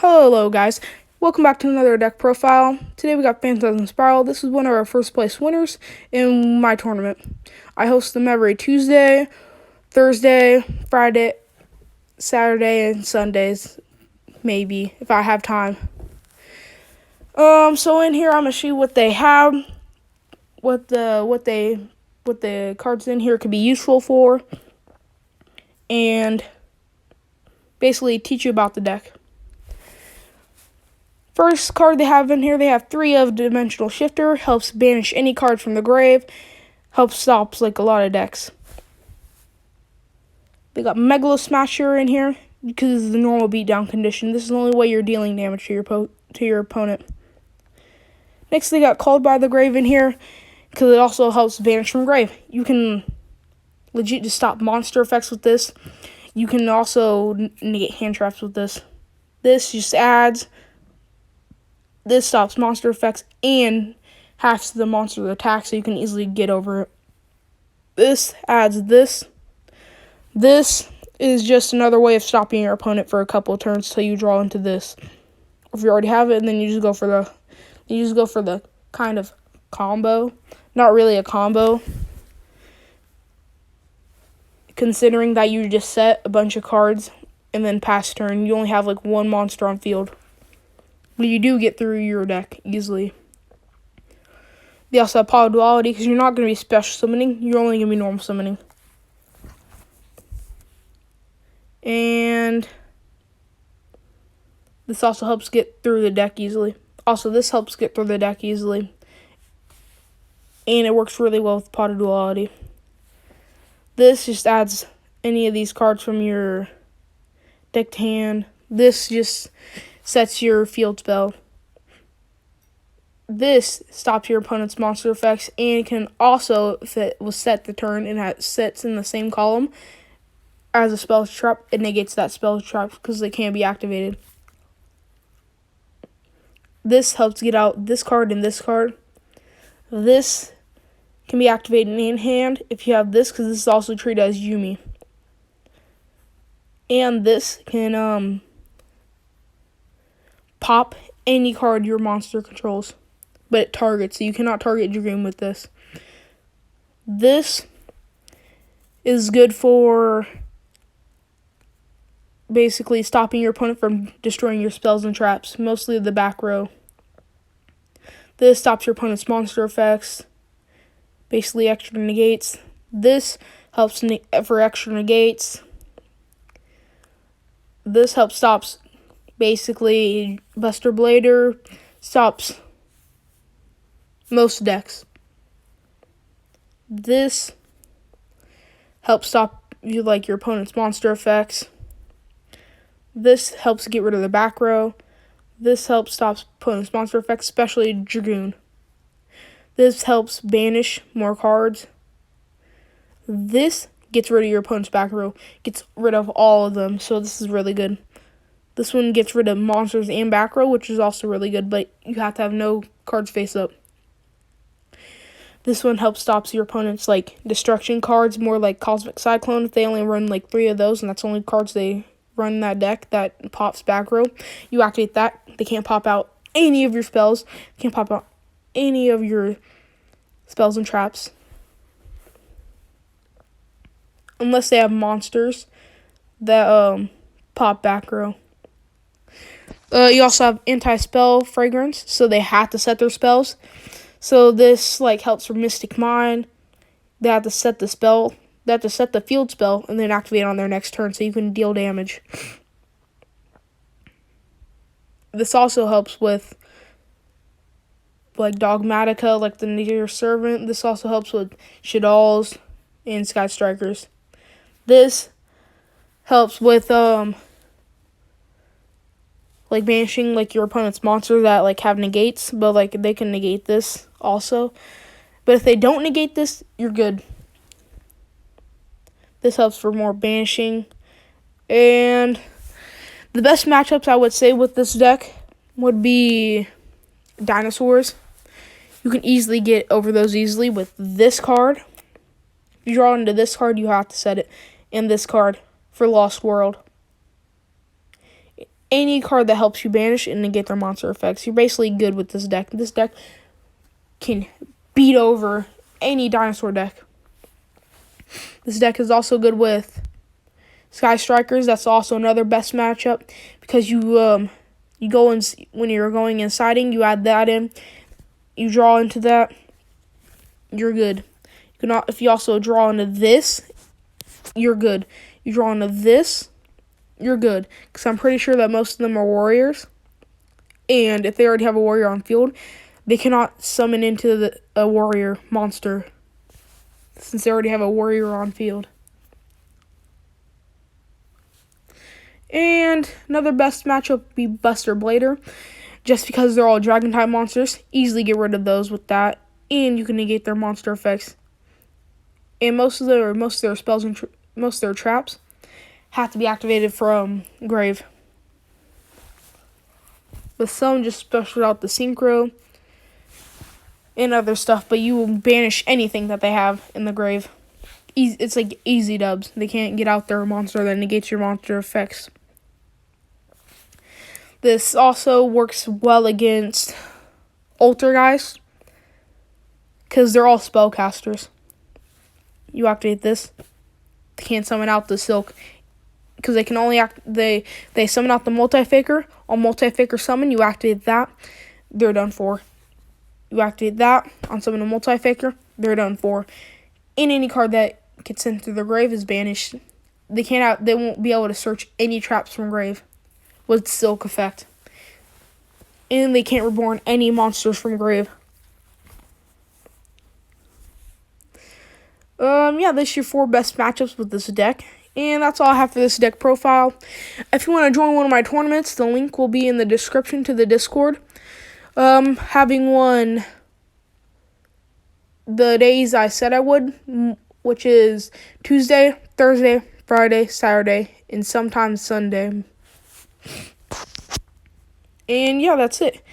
Hello guys, welcome back to another deck profile. Today we got Phantasm Spiral. This is one of our first place winners in my tournament. I host them every Tuesday, Thursday, Friday, Saturday, and Sundays, maybe, if I have time. So in here I'm gonna show what they have, what the cards in here could be useful for, and basically teach you about the deck. First card they have in here, they have 3 of Dimensional Shifter, helps banish any card from the grave, helps stops like a lot of decks. They got Megalo Smasher in here because it's the normal beatdown condition. This is the only way you're dealing damage to your opponent. Next they got Called by the Grave in here because it also helps banish from grave. You can legit just stop monster effects with this. You can also negate hand traps with this. This just adds. This stops monster effects and halves the monster's attack, so you can easily get over it. This adds this. This is just another way of stopping your opponent for a couple of turns till you draw into this. If you already have it, and then you just go for the kind of combo. Not really a combo, considering that you just set a bunch of cards and then pass turn. You only have like one monster on field. But you do get through your deck easily. They also have Power Duality because you're not going to be special summoning. You're only going to be normal summoning. And this also helps get through the deck easily. Also, this helps get through the deck easily. And it works really well with Power Duality. This just adds any of these cards from your deck to hand. This just sets your field spell. This stops your opponent's monster effects and can also, if it was set the turn and it sits in the same column as a spell trap, it negates that spell trap because they can't be activated. This helps get out this card and this card. This can be activated in hand if you have this, because this is also treated as Yumi. And this can pop any card your monster controls, but it targets, so you cannot target Dragoon with this. This is good for basically stopping your opponent from destroying your spells and traps, mostly the back row. This stops your opponent's monster effects, basically extra negates. This helps for extra negates. This helps stops basically Buster Blader, stops most decks. This helps stop your opponent's monster effects. This helps get rid of the back row. This helps stop opponent's monster effects, especially Dragoon. This helps banish more cards. This gets rid of your opponent's back row, gets rid of all of them, so this is really good. This one gets rid of monsters and back row, which is also really good, but you have to have no cards face up. This one helps stops your opponent's destruction cards, more like Cosmic Cyclone. If they only run 3 of those, and that's the only cards they run in that deck that pops back row, you activate that. They can't pop out any of your spells. They can't pop out any of your spells and traps. Unless they have monsters that pop back row. You also have Anti-Spell Fragrance, so they have to set their spells. So this helps for Mystic Mine. They have to set the spell. They have to set the field spell and then activate on their next turn, so you can deal damage. This also helps with Dogmatica, the Nature Servant. This also helps with Shaddolls and Sky Strikers. This helps with banishing your opponent's monster that have negates, but they can negate this also. But if they don't negate this, you're good. This helps for more banishing. And the best matchups I would say with this deck would be dinosaurs. You can easily get over those easily with this card. If you draw into this card, you have to set it in this card for Lost World. any card that helps you banish and negate their monster effects. You're basically good with this deck. This deck can beat over any dinosaur deck. This deck is also good with Sky Strikers. That's also another best matchup because you go in when you're going in siding, you add that in, you draw into that, you're good. You can, if you also draw into this, you're good. You draw into this, you're good. Because I'm pretty sure that most of them are warriors, and if they already have a warrior on field, they cannot summon into a warrior monster since they already have a warrior on field. And another best matchup would be Buster Blader. Just because they're all dragon type monsters, easily get rid of those with that, and you can negate their monster effects. And most of their spells and most of their traps have to be activated from grave. But some just special out the synchro and other stuff, but you will banish anything that they have in the grave. It's like easy dubs. They can't get out their monster that negates your monster effects. This also works well against Altergeist because they're all spellcasters. You activate this, they can't summon out the Silk because they can only they summon out the Multi-Faker. On Multi-Faker summon, you activate that, they're done for. You activate that on summon a Multi-Faker, they're done for. And any card that gets sent through the grave is banished. They won't be able to search any traps from grave with Silk effect. And they can't reborn any monsters from grave. Yeah, this is your 4 best matchups with this deck. And that's all I have for this deck profile. If you want to join one of my tournaments, the link will be in the description to the Discord. Having won the days I said I would, which is Tuesday, Thursday, Friday, Saturday, and sometimes Sunday. And yeah, that's it.